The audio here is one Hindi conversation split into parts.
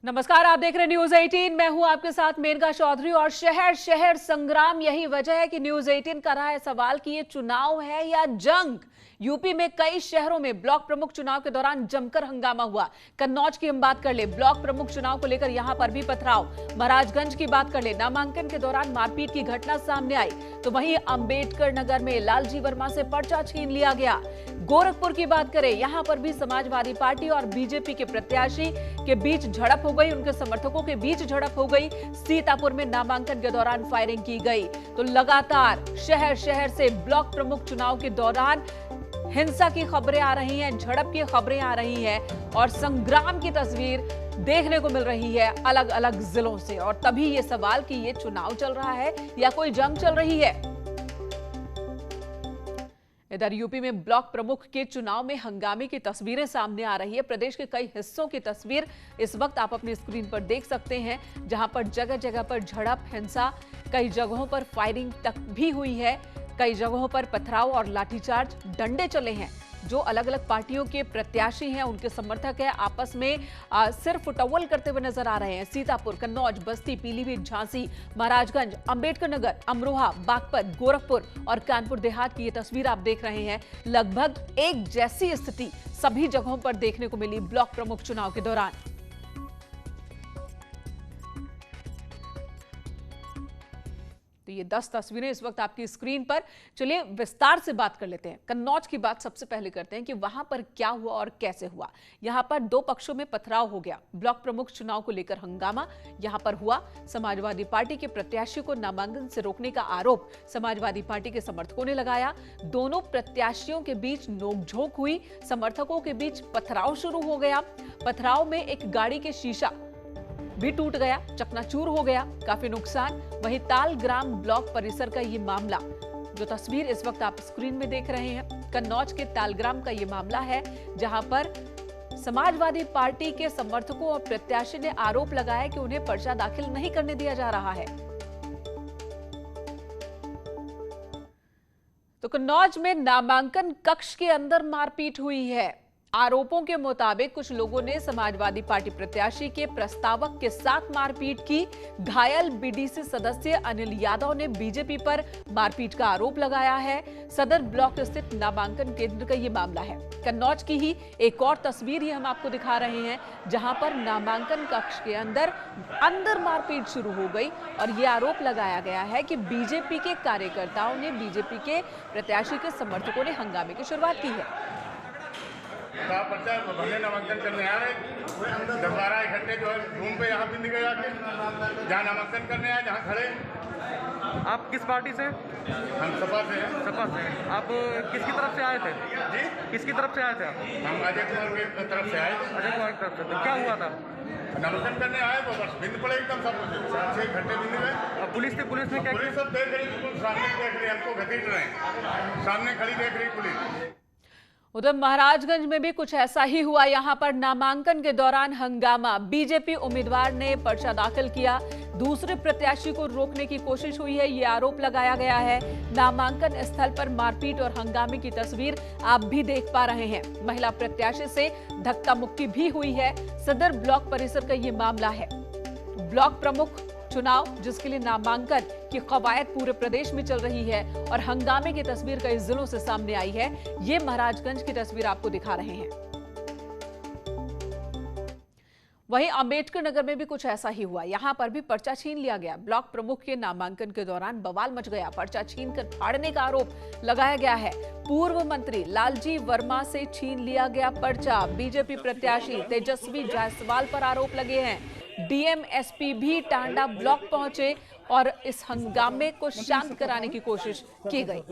नमस्कार, आप देख रहे हैं न्यूज 18। मैं हूं आपके साथ मेनका चौधरी और शहर शहर संग्राम। यही वजह है कि न्यूज 18 कर रहा है सवाल कि ये चुनाव है या जंग। यूपी में कई शहरों में ब्लॉक प्रमुख चुनाव के दौरान जमकर हंगामा हुआ। कन्नौज की हम बात कर ले, ब्लॉक प्रमुख चुनाव को लेकर यहां पर भी पथराव। महाराजगंज की बात कर ले, नामांकन के दौरान मारपीट की घटना सामने आई। तो वहीं अंबेडकर नगर में लालजी वर्मा से पर्चा छीन लिया गया। गोरखपुर की बात करें, यहां पर भी समाजवादी पार्टी और बीजेपी के प्रत्याशी के बीच झड़प हो गई, उनके समर्थकों के बीच झड़प हो गई। सीतापुर में नामांकन के दौरान फायरिंग की गई। तो लगातार शहर शहर से ब्लॉक प्रमुख चुनाव के दौरान हिंसा की खबरें आ रही हैं, झड़प की खबरें आ रही हैं और संग्राम की तस्वीर देखने को मिल रही है अलग अलग जिलों से। और तभी ये सवाल कि ये चुनाव चल रहा है या कोई जंग चल रही है। इधर यूपी में ब्लॉक प्रमुख के चुनाव में हंगामे की तस्वीरें सामने आ रही है। प्रदेश के कई हिस्सों की तस्वीर इस वक्त आप अपनी स्क्रीन पर देख सकते हैं, जहां पर जगह जगह पर झड़प, हिंसा, कई जगहों पर फायरिंग तक भी हुई है। कई जगहों पर पथराव और लाठीचार्ज, डंडे चले हैं। जो अलग अलग पार्टियों के प्रत्याशी हैं, उनके समर्थक हैं, आपस में सिर्फ फुटअव्वल करते हुए नजर आ रहे हैं। सीतापुर, कन्नौज, बस्ती, पीलीभीत, झांसी, महाराजगंज, अंबेडकर नगर, अमरोहा, बागपत, गोरखपुर और कानपुर देहात की ये तस्वीर आप देख रहे हैं। लगभग एक जैसी स्थिति सभी जगहों पर देखने को मिली ब्लॉक प्रमुख चुनाव के दौरान। तो ये 10 तस्वीरें इस वक्त आपकी स्क्रीन पर। चलिए विस्तार से बात कर लेते हैं। कन्नौज की बात सबसे पहले करते हैं कि वहां पर क्या हुआ और कैसे हुआ। यहां पर दो पक्षों में पथराव हो गया। ब्लॉक प्रमुख चुनाव को लेकर हंगामा यहां पर हुआ। समाजवादी पार्टी के प्रत्याशी को नामांकन से रोकने का आरोप समाजवादी पार्टी के समर्थकों ने लगाया। दोनों प्रत्याशियों के बीच नोकझोंक हुई, समर्थकों के बीच पथराव शुरू हो गया। पथराव में एक गाड़ी के शीशा भी टूट गया, चकनाचूर हो गया, काफी नुकसान। वहीं तालग्राम ब्लॉक परिसर का ये मामला, जो तस्वीर इस वक्त आप स्क्रीन में देख रहे हैं, कन्नौज के तालग्राम का ये मामला है, जहां पर समाजवादी पार्टी के समर्थकों और प्रत्याशी ने आरोप लगाया कि उन्हें पर्चा दाखिल नहीं करने दिया जा रहा है। तो कन्नौज में नामांकन कक्ष के अंदर मारपीट हुई है। आरोपों के मुताबिक कुछ लोगों ने समाजवादी पार्टी प्रत्याशी के प्रस्तावक के साथ मारपीट की। घायल बीडीसी सदस्य अनिल यादव ने बीजेपी पर मारपीट का आरोप लगाया है। सदर ब्लॉक स्थित नामांकन केंद्र का यह मामला है। कन्नौज की ही एक और तस्वीर ही हम आपको दिखा रहे हैं, जहां पर नामांकन कक्ष के अंदर मारपीट शुरू हो गई और यह आरोप लगाया गया है कि बीजेपी के कार्यकर्ताओं ने, बीजेपी के प्रत्याशी के समर्थकों ने हंगामे की शुरुआत की है। पर्चा भरने नामांकन करने आ रहे 10-12 इकट्ठे जो है रूम पे यहाँ भी निकल जाके जहाँ नामांकन करने आए, जहाँ खड़े। आप किस पार्टी से? हम सपा से हैं। सपा से। आप किसकी तरफ से आए थे? जी, किसकी तरफ से आए थे आप? हम अजय कुमार की तरफ से आए। अजय कुमार की तरफ से। तो क्या हुआ था? नामांकन करने आए तो बस बिंद पड़े एकदम सब कुछ 6 घंटे बिंद में। पुलिस ने क्या पुलिस सब देख रही, बिल्कुल सामने देख रही, हमको घसीट रहे हैं, सामने खड़ी देख रही पुलिस। उधर महाराजगंज में भी कुछ ऐसा ही हुआ। यहां पर नामांकन के दौरान हंगामा, बीजेपी उम्मीदवार ने पर्चा दाखिल किया, दूसरे प्रत्याशी को रोकने की कोशिश हुई है, यह आरोप लगाया गया है। नामांकन स्थल पर मारपीट और हंगामे की तस्वीर आप भी देख पा रहे हैं। महिला प्रत्याशी से धक्का मुक्की भी हुई है। सदर ब्लॉक परिसर का यह मामला है। ब्लॉक प्रमुख चुनाव, जिसके लिए नामांकन की कवायद पूरे प्रदेश में चल रही है और हंगामे की तस्वीर कई जिलों से सामने आई है। ये महाराजगंज की तस्वीर आपको दिखा रहे हैं। वहीं अंबेडकर नगर में भी कुछ ऐसा ही हुआ। यहां पर भी पर्चा छीन लिया गया। ब्लॉक प्रमुख के नामांकन के दौरान बवाल मच गया। पर्चा छीन कर फाड़ने का आरोप लगाया गया है। पूर्व मंत्री लालजी वर्मा से छीन लिया गया पर्चा। बीजेपी प्रत्याशी तेजस्वी जायसवाल पर आरोप लगे हैं। डीएम, एसपी भी टांडा ब्लॉक पहुंचे और इस हंगामे को शांत कराने की कोशिश की गई।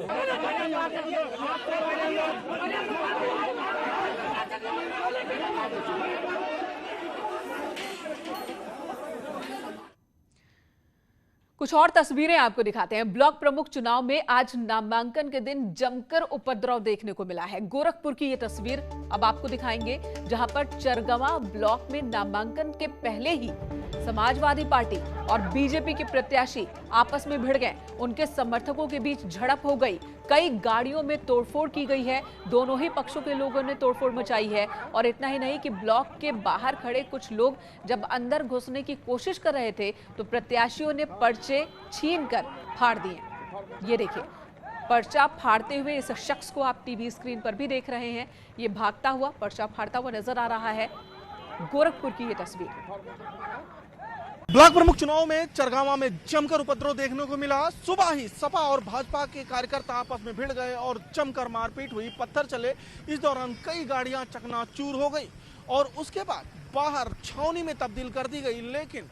कुछ और तस्वीरें आपको दिखाते हैं। ब्लॉक प्रमुख चुनाव में आज नामांकन के दिन जमकर उपद्रव देखने को मिला है। गोरखपुर की ये तस्वीर अब आपको दिखाएंगे, जहां पर चरगवा ब्लॉक में नामांकन के पहले ही समाजवादी पार्टी और बीजेपी के प्रत्याशी आपस में भिड़ गए। उनके समर्थकों के बीच झड़प हो गई। कई गाड़ियों में तोड़फोड़ की गई है। दोनों ही पक्षों के लोगों ने तोड़फोड़ मचाई है। और इतना ही नहीं कि ब्लॉक के बाहर खड़े कुछ लोग जब अंदर घुसने की कोशिश कर रहे थे तो प्रत्याशियों ने पर्चे छीनकर फाड़ दिए। ये देखिए, पर्चा फाड़ते हुए इस शख्स को आप टीवी स्क्रीन पर भी देख रहे हैं। ये भागता हुआ, पर्चा फाड़ता हुआ नजर आ रहा है। गोरखपुर की ये तस्वीर। ब्लॉक प्रमुख चुनाव में चरगावा में जमकर उपद्रव देखने को मिला। सुबह ही सपा और भाजपा के कार्यकर्ता आपस में भिड़ गए और जमकर मारपीट हुई, पत्थर चले। इस दौरान कई गाड़ियां चकनाचूर हो गई और उसके बाद बाहर छावनी में तब्दील कर दी गई। लेकिन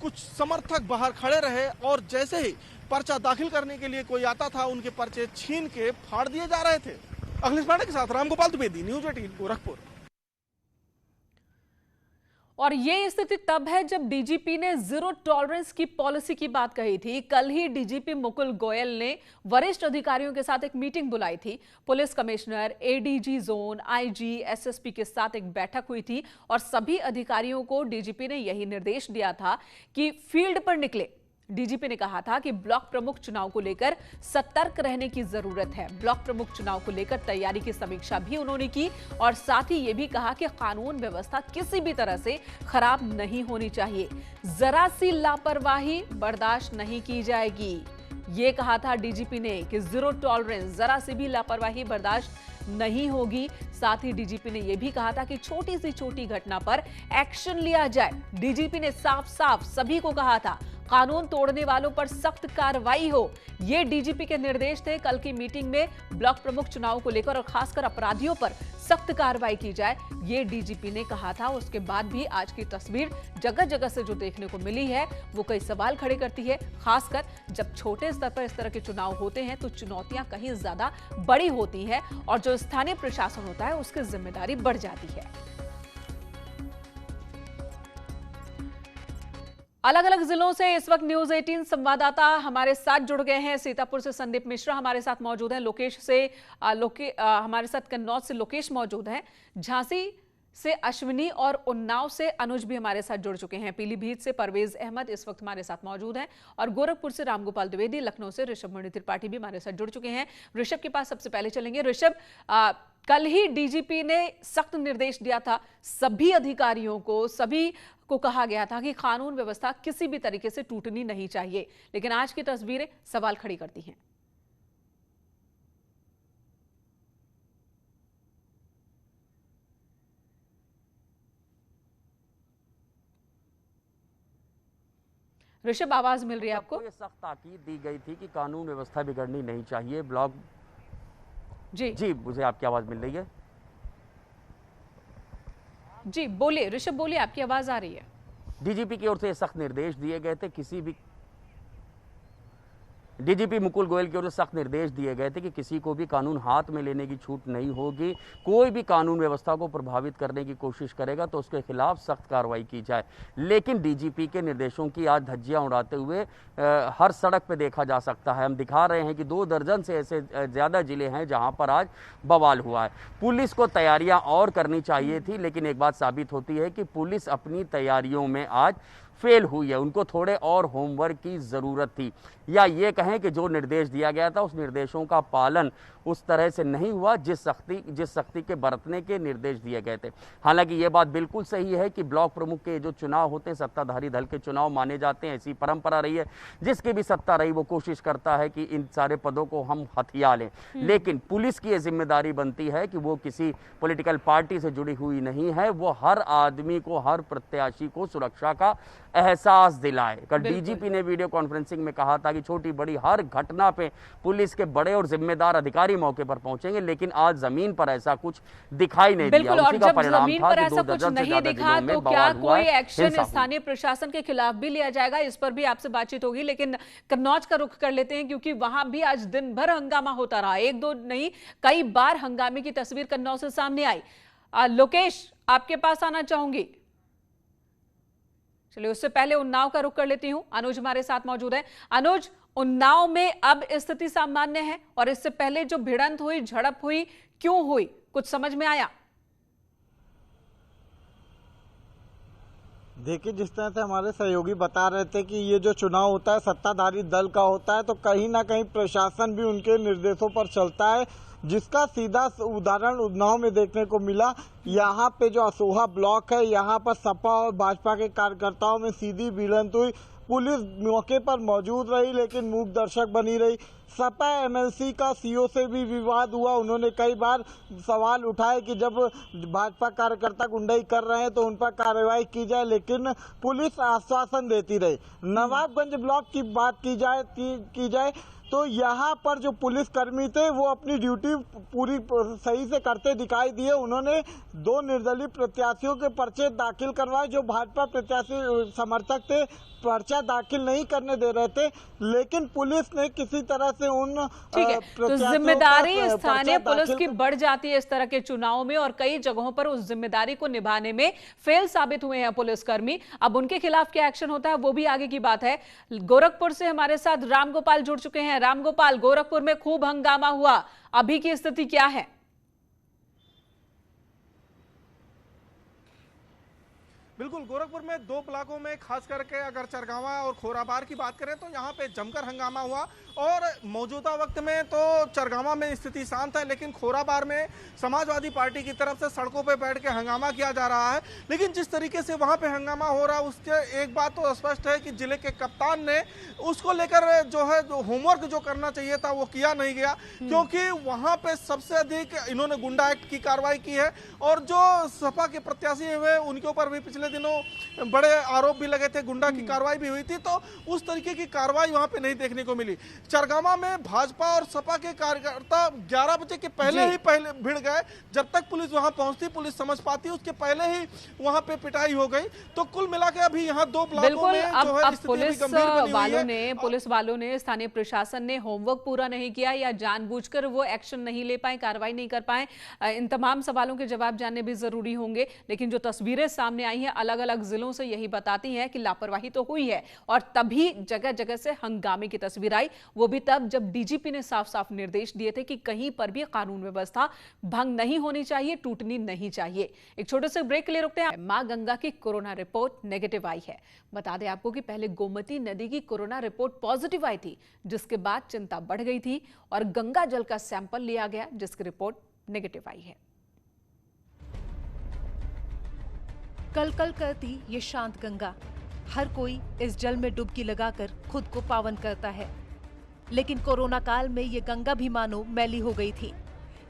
कुछ समर्थक बाहर खड़े रहे और जैसे ही पर्चा दाखिल करने के लिए कोई आता था, उनके पर्चे छीन के फाड़ दिए जा रहे थे। अखिलेश पांडे के साथ रामगोपाल द्विवेदी, न्यूज़ 18 गोरखपुर। और ये स्थिति तब है जब डीजीपी ने जीरो टॉलरेंस की पॉलिसी की बात कही थी। कल ही डीजीपी मुकुल गोयल ने वरिष्ठ अधिकारियों के साथ एक मीटिंग बुलाई थी। Police commissioner, ADG zone, IG, SSP के साथ एक बैठक हुई थी और सभी अधिकारियों को डीजीपी ने यही निर्देश दिया था कि फील्ड पर निकले। डीजीपी ने कहा था कि ब्लॉक प्रमुख चुनाव को लेकर सतर्क रहने की जरूरत है। ब्लॉक प्रमुख चुनाव को लेकर तैयारी की समीक्षा भी उन्होंने की और साथ ही ये भी कहा कि कानून व्यवस्था किसी भी तरह से खराब नहीं होनी चाहिए। जरा सी लापरवाही बर्दाश्त नहीं की जाएगी। ये कहा था डीजीपी ने कि जीरो टॉलरेंस, जरा सी भी लापरवाही बर्दाश्त नहीं होगी। साथ ही डीजीपी ने यह भी कहा था कि छोटी सी छोटी घटना पर एक्शन लिया जाए। डीजीपी ने साफ साफ सभी को कहा था, कानून तोड़ने वालों पर सख्त कार्रवाई हो। ये डीजीपी के निर्देश थे। कल की मीटिंग में ब्लॉक प्रमुख चुनाव को लेकर और खासकर अपराधियों पर सख्त कार्रवाई की जाए, ये डीजीपी ने कहा था। उसके बाद भी आज की तस्वीर जगह जगह से जो देखने को मिली है वो कई सवाल खड़े करती है। खासकर जब छोटे स्तर पर इस तरह के चुनाव होते हैं तो चुनौतियां कहीं ज्यादा बड़ी होती हैं और जो स्थानीय प्रशासन होता है उसकी जिम्मेदारी बढ़ जाती है। अलग अलग जिलों से इस वक्त न्यूज 18 संवाददाता हमारे साथ जुड़ गए हैं। सीतापुर से संदीप मिश्रा हमारे साथ मौजूद हैं। हमारे साथ कन्नौज से लोकेश मौजूद हैं। झांसी से अश्विनी और उन्नाव से अनुज भी हमारे साथ जुड़ चुके हैं। पीलीभीत से परवेज अहमद इस वक्त हमारे साथ मौजूद हैं और गोरखपुर से रामगोपाल द्विवेदी, लखनऊ से ऋषभ मणि त्रिपाठी भी हमारे साथ जुड़ चुके हैं। ऋषभ के पास सबसे पहले चलेंगे। ऋषभ, कल ही डीजीपी ने सख्त निर्देश दिया था सभी अधिकारियों को, सभी को कहा गया था कि कानून व्यवस्था किसी भी तरीके से टूटनी नहीं चाहिए, लेकिन आज की तस्वीरें सवाल खड़ी करती हैं। ऋषभ, आवाज मिल रही है आपको? ये सख्त ताकीद दी गई थी कि कानून व्यवस्था बिगड़नी नहीं चाहिए। ब्लॉक जी मुझे आपकी आवाज मिल रही है? जी बोलिए ऋषभ, बोलिए, आपकी आवाज आ रही है। डीजीपी की ओर से सख्त निर्देश दिए गए थे। डीजीपी मुकुल गोयल की ओर से सख्त निर्देश दिए गए थे कि किसी को भी कानून हाथ में लेने की छूट नहीं होगी। कोई भी कानून व्यवस्था को प्रभावित करने की कोशिश करेगा तो उसके खिलाफ सख्त कार्रवाई की जाए। लेकिन डीजीपी के निर्देशों की आज धज्जियां उड़ाते हुए हर सड़क पे देखा जा सकता है। हम दिखा रहे हैं कि 2 दर्जन से ऐसे ज़्यादा जिले हैं जहां पर आज बवाल हुआ है। पुलिस को तैयारियां और करनी चाहिए थी, लेकिन एक बात साबित होती है कि पुलिस अपनी तैयारियों में आज फेल हुई है। उनको थोड़े और होमवर्क की ज़रूरत थी, या ये कहें कि जो निर्देश दिया गया था उस निर्देशों का पालन उस तरह से नहीं हुआ जिस सख्ती के बरतने के निर्देश दिए गए थे। हालांकि ये बात बिल्कुल सही है कि ब्लॉक प्रमुख के जो चुनाव होते हैं सत्ताधारी दल के चुनाव माने जाते हैं। ऐसी परंपरा रही है, जिसकी भी सत्ता रही वो कोशिश करता है कि इन सारे पदों को हम हथिया लें। लेकिन पुलिस की ये जिम्मेदारी बनती है कि वो किसी पॉलिटिकल पार्टी से जुड़ी हुई नहीं है, वो हर आदमी को, हर प्रत्याशी को सुरक्षा का एहसास दिलाए। कल डीजीपी ने वीडियो कॉन्फ्रेंसिंग में कहा था कि छोटी बड़ी हर घटना पे पुलिस के बड़े और जिम्मेदार अधिकारी मौके पर पहुंचेंगे, लेकिन आज जमीन पर ऐसा कुछ दिखाई नहीं दिया। और जब जमीन पर ऐसा कुछ नहीं दिखा तो क्या कोई एक्शन स्थानीय प्रशासन के खिलाफ भी लिया जाएगा? इस पर भी आपसे बातचीत होगी, लेकिन कन्नौज का रुख कर लेते हैं क्योंकि वहां भी आज दिन भर हंगामा होता रहा। एक दो नहीं, कई बार हंगामे की तस्वीर कन्नौज से सामने आई। लोकेश, आपके पास आना चाहूंगी। चलिए, उससे पहले उन्नाव का रुख कर लेती हूं। अनुज हमारे साथ मौजूद है। अनुज, उन्नाव में अब स्थिति सामान्य है और इससे पहले जो भिड़ंत हुई, झड़प हुई, क्यों हुई, कुछ समझ में आया? देखिए, जिस तरह से हमारे सहयोगी बता रहे थे कि ये जो चुनाव होता है सत्ताधारी दल का होता है, तो कहीं ना कहीं प्रशासन भी उनके निर्देशों पर चलता है, जिसका सीधा उदाहरण उन्नाव में देखने को मिला। यहाँ पे जो असोहा ब्लॉक है, यहाँ पर सपा और भाजपा के कार्यकर्ताओं में सीधी भिड़ंत हुई। पुलिस मौके पर मौजूद रही लेकिन मूक दर्शक बनी रही। सपा एमएलसी का सीओ से भी विवाद हुआ। उन्होंने कई बार सवाल उठाए कि जब भाजपा कार्यकर्ता गुंडाई कर रहे हैं तो उन पर कार्रवाई की जाए, लेकिन पुलिस आश्वासन देती रही। नवाबगंज ब्लॉक की बात की जाए तो यहाँ पर जो पुलिसकर्मी थे वो अपनी ड्यूटी पूरी सही से करते दिखाई दिए। उन्होंने 2 निर्दलीय प्रत्याशियों के पर्चे दाखिल करवाए। जो भाजपा प्रत्याशी समर्थक थे पर्चा दाखिल नहीं करने दे रहे थे, लेकिन पुलिस ने किसी तरह से उन ठीक है, तो जिम्मेदारी स्थानीय पुलिस की बढ़ जाती है इस तरह के चुनाव में, और कई जगहों पर उस जिम्मेदारी को निभाने में फेल साबित हुए हैं पुलिसकर्मी। अब उनके खिलाफ क्या एक्शन होता है वो भी आगे की बात है। गोरखपुर से हमारे साथ रामगोपाल जुड़ चुके हैं। रामगोपाल, गोरखपुर में खूब हंगामा हुआ, अभी की स्थिति क्या है? बिल्कुल, गोरखपुर में 2 ब्लॉकों में खास करके अगर चरगावा और खोराबार की बात करें तो यहाँ पे जमकर हंगामा हुआ, और मौजूदा वक्त में तो चरगावा में स्थिति शांत है, लेकिन खोराबार में समाजवादी पार्टी की तरफ से सड़कों पे बैठ के हंगामा किया जा रहा है। लेकिन जिस तरीके से वहाँ पे हंगामा हो रहा है उसके एक बात तो स्पष्ट है कि जिले के कप्तान ने उसको लेकर जो है होमवर्क जो करना चाहिए था वो किया नहीं गया, क्योंकि वहाँ पे सबसे अधिक इन्होंने गुंडा एक्ट की कार्रवाई की है, और जो सपा के प्रत्याशी हुए उनके ऊपर भी पिछले दिनों बड़े आरोप भी लगे थे, गुंडा की कार्रवाई भी हुई थी, तो उस तरीके की कार्रवाई वहां पे नहीं देखने को मिली। चरगामा में भाजपा और सपा के कार्यकर्ता 11 बजे के पहले भिड़ गए। जब तक पुलिस वहां पहुंचती, पुलिस समझ पाती, उसके पहले ही वहां पे पिटाई हो गई। तो कुल मिला के अभी यहाँ 2 ब्लॉकों में जो है स्थिति पुलिस वालों ने स्थानीय प्रशासन ने होमवर्क पूरा नहीं किया या जानबूझकर वो एक्शन नहीं ले पाए, कार्रवाई नहीं कर पाए, इन तमाम सवालों के जवाब जानने भी जरूरी होंगे। लेकिन जो तस्वीरें सामने आई हैं अलग अलग जिलों से यही बताती हैं कि लापरवाही तो हुई है, और तभी जगह जगह से हंगामे की तस्वीर आई, वो भी तब जब डीजीपी ने साफ साफ निर्देश दिए थे कि कहीं पर भी कानून व्यवस्था भंग नहीं होनी चाहिए, टूटनी नहीं चाहिए। एक छोटे से ब्रेक के लिए रुकते हैं। मां गंगा की कोरोना रिपोर्ट नेगेटिव आई है। बता दें आपको कि पहले गोमती नदी की कोरोना रिपोर्ट पॉजिटिव आई थी, जिसके बाद चिंता बढ़ गई थी और गंगा जल का सैंपल लिया गया जिसकी रिपोर्ट नेगेटिव आई है। कल कल करती ये शांत गंगा, हर कोई इस जल में डुबकी लगाकर खुद को पावन करता है, लेकिन कोरोना काल में ये गंगा भी मानो मैली हो गई थी।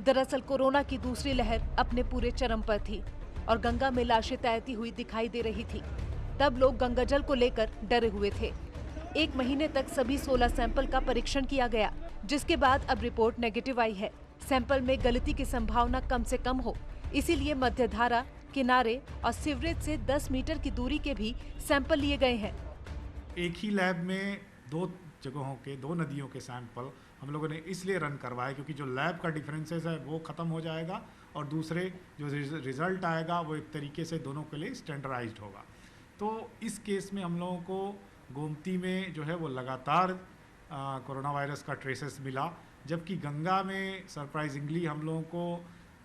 दरअसल कोरोना की दूसरी लहर अपने पूरे चरम पर थी और गंगा में लाशें तैरती हुई दिखाई दे रही थी। तब लोग गंगा जल को लेकर डरे हुए थे। 1 महीने तक सभी 16 सैंपल का परीक्षण किया गया, जिसके बाद अब रिपोर्ट नेगेटिव आई है। सैंपल में गलती की संभावना कम से कम हो, इसीलिए मध्यधारा, किनारे और सीवरेज से 10 मीटर की दूरी के भी सैंपल लिए गए हैं। एक ही लैब में 2 जगहों के 2 नदियों के सैंपल हम लोगों ने इसलिए रन करवाए क्योंकि जो लैब का डिफरेंसेस है वो ख़त्म हो जाएगा, और दूसरे जो रिज़ल्ट आएगा वो एक तरीके से दोनों के लिए स्टैंडर्डाइज्ड होगा। तो इस केस में हम लोगों को गोमती में जो है वो लगातार कोरोना वायरस का ट्रेसेस मिला, जबकि गंगा में सरप्राइजिंगली हम लोगों को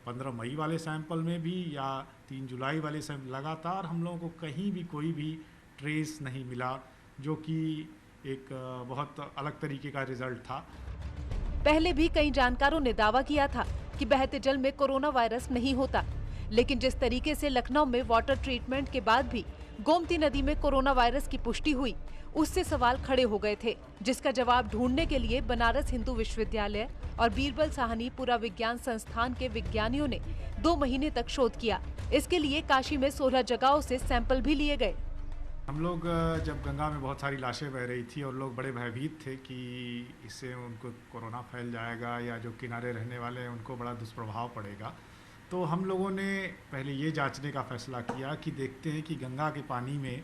15 मई वाले सैंपल में भी या 3 जुलाई वाले सैंपल लगातार हम लोगों को कहीं भी कोई भी ट्रेस नहीं मिला, जो कि एक बहुत अलग तरीके का रिजल्ट था। पहले भी कई जानकारों ने दावा किया था कि बहते जल में कोरोना वायरस नहीं होता, लेकिन जिस तरीके से लखनऊ में वाटर ट्रीटमेंट के बाद भी गोमती नदी में कोरोना वायरस की पुष्टि हुई, उससे सवाल खड़े हो गए थे, जिसका जवाब ढूंढने के लिए बनारस हिंदू विश्वविद्यालय और बीरबल साहनी पुरा विज्ञान संस्थान के विज्ञानियों ने 2 महीने तक शोध किया। इसके लिए काशी में 16 जगहों से सैंपल भी लिए गए। हम लोग जब गंगा में बहुत सारी लाशें बह रही थी और लोग बड़े भयभीत थे कि इससे उनको कोरोना फैल जाएगा या जो किनारे रहने वाले हैं उनको बड़ा दुष्प्रभाव पड़ेगा, तो हम लोगों ने पहले ये जांचने का फैसला किया कि देखते हैं कि गंगा के पानी में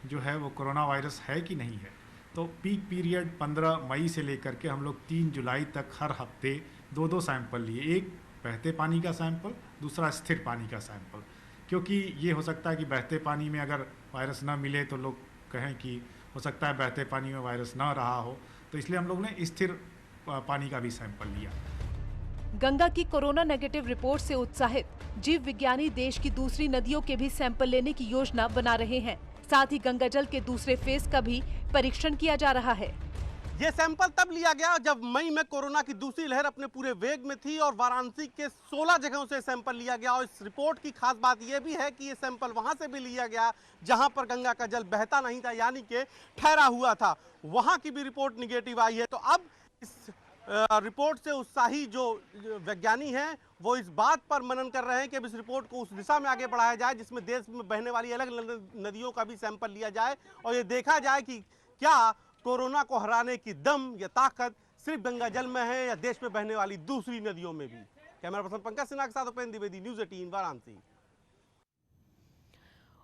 जो है वो कोरोना वायरस है कि नहीं है। तो पीक पीरियड 15 मई से लेकर के हम लोग 3 जुलाई तक हर हफ्ते 2-2 सैंपल लिए, एक बहते पानी का सैंपल, दूसरा स्थिर पानी का सैंपल, क्योंकि ये हो सकता है कि बहते पानी में अगर वायरस ना मिले तो लोग कहें कि हो सकता है बहते पानी में वायरस ना रहा हो, तो इसलिए हम लोग ने स्थिर पानी का भी सैंपल लिया। गंगा की कोरोना नेगेटिव रिपोर्ट से उत्साहित जीव विज्ञानी देश की दूसरी नदियों के भी सैंपल लेने की योजना बना रहे हैं। साथ ही गंगाजल के दूसरे फेज का भी परीक्षण किया जा रहा है। ये सैंपल तब लिया गया जब मई में कोरोना की दूसरी लहर अपने पूरे वेग में थी और वाराणसी के 16 जगहों से सैंपल लिया गया। और इस रिपोर्ट की खास बात यह भी है कि ये सैंपल वहां से भी लिया गया जहां पर गंगा का जल बहता नहीं था, यानी कि ठहरा हुआ था। वहां की भी रिपोर्ट निगेटिव आई है। तो अब इस रिपोर्ट से उत्साही जो वैज्ञानिक हैं वो इस बात पर मनन कर रहे हैं कि अब इस रिपोर्ट को उस दिशा में आगे बढ़ाया जाए जिसमें देश में बहने वाली अलग अलग नदियों का भी सैंपल लिया जाए और ये देखा जाए कि क्या कोरोना को हराने की दम या ताकत सिर्फ गंगा जल में है या देश में बहने वाली दूसरी नदियों में भी। कैमरा पर्सन पंकज सिन्हा के साथ उपेंद्र द्विवेदी, न्यूज़ 18 वाराणसी।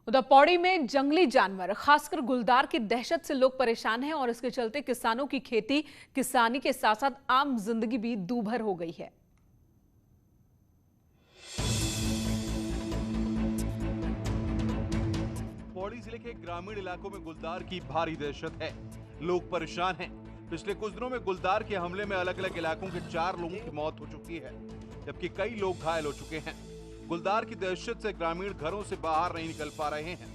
उधर पौड़ी में जंगली जानवर खासकर गुलदार की दहशत से लोग परेशान हैं और इसके चलते किसानों की खेती किसानी के साथ साथ आम जिंदगी भी दूभर हो गई है। पौड़ी जिले के ग्रामीण इलाकों में गुलदार की भारी दहशत है, लोग परेशान हैं। पिछले कुछ दिनों में गुलदार के हमले में अलग अलग इलाकों के 4 लोगों की मौत हो चुकी है, जबकि कई लोग घायल हो चुके हैं। गुलदार की दहशत से ग्रामीण घरों से बाहर नहीं निकल पा रहे हैं।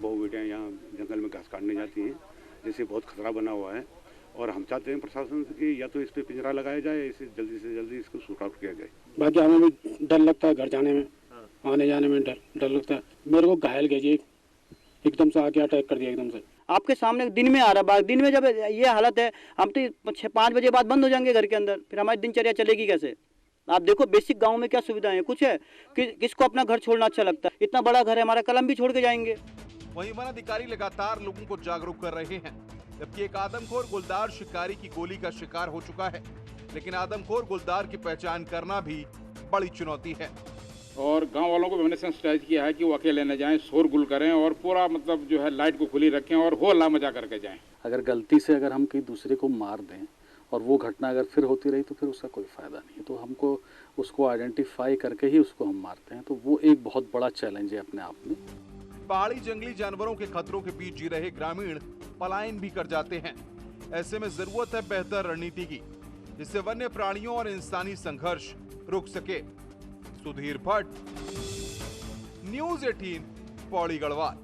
बहु बेटियां यहाँ जंगल में घास काटने जाती हैं, जिससे बहुत खतरा बना हुआ है और हम चाहते हैं प्रशासन से कि या तो इस पे पिंजरा लगाया जाए, इसे जल्दी से जल्दी इसको शूट आउट किया जाए। बाकी हमें भी डर लगता है, घर जाने में आने जाने में डर लगता है। मेरे को घायल कीजिए, एकदम से आके अटैक कर दिया एकदम से। आपके सामने दिन में आ रहा है, दिन में जब ये हालत है हम तो 5 बजे बाद बंद हो जाएंगे घर के अंदर, फिर हमारी दिनचर्या चलेगी कैसे? आप देखो बेसिक गांव में क्या सुविधाएं हैं, कुछ है किसको अपना घर छोड़ना अच्छा लगता है? इतना बड़ा घर है हमारा, कलम भी छोड़ के जाएंगे। वहीं वन अधिकारी लगातार लोगों को जागरूक कर रहे हैं, जबकि एक आदमखोर गुलदार शिकारी की गोली का शिकार हो चुका है। लेकिन आदमखोर गुलदार की पहचान करना भी बड़ी चुनौती है। और गांव वालों को हमने सेंसिटाइज किया है कि वो अकेले न जाएं, शोरगुल करें और पूरा मतलब जो है लाइट को खुली रखें और हो हल्ला मचा करके जाएं। अगर गलती से अगर हम कहीं दूसरे को मार दें और वो घटना अगर फिर होती रही तो फिर उसका कोई फायदा नहीं है। तो हमको उसको आइडेंटिफाई करके ही उसको हम मारते हैं, तो वो एक बहुत बड़ा चैलेंज है अपने आप में। पहाड़ी जंगली जानवरों के खतरों के बीच जी रहे ग्रामीण पलायन भी कर जाते हैं। ऐसे में जरूरत है बेहतर रणनीति की, जिससे वन्य प्राणियों और इंसानी संघर्ष रुक सके। सुधीर भट्ट, न्यूज़ 18, पौड़ी गढ़वाल।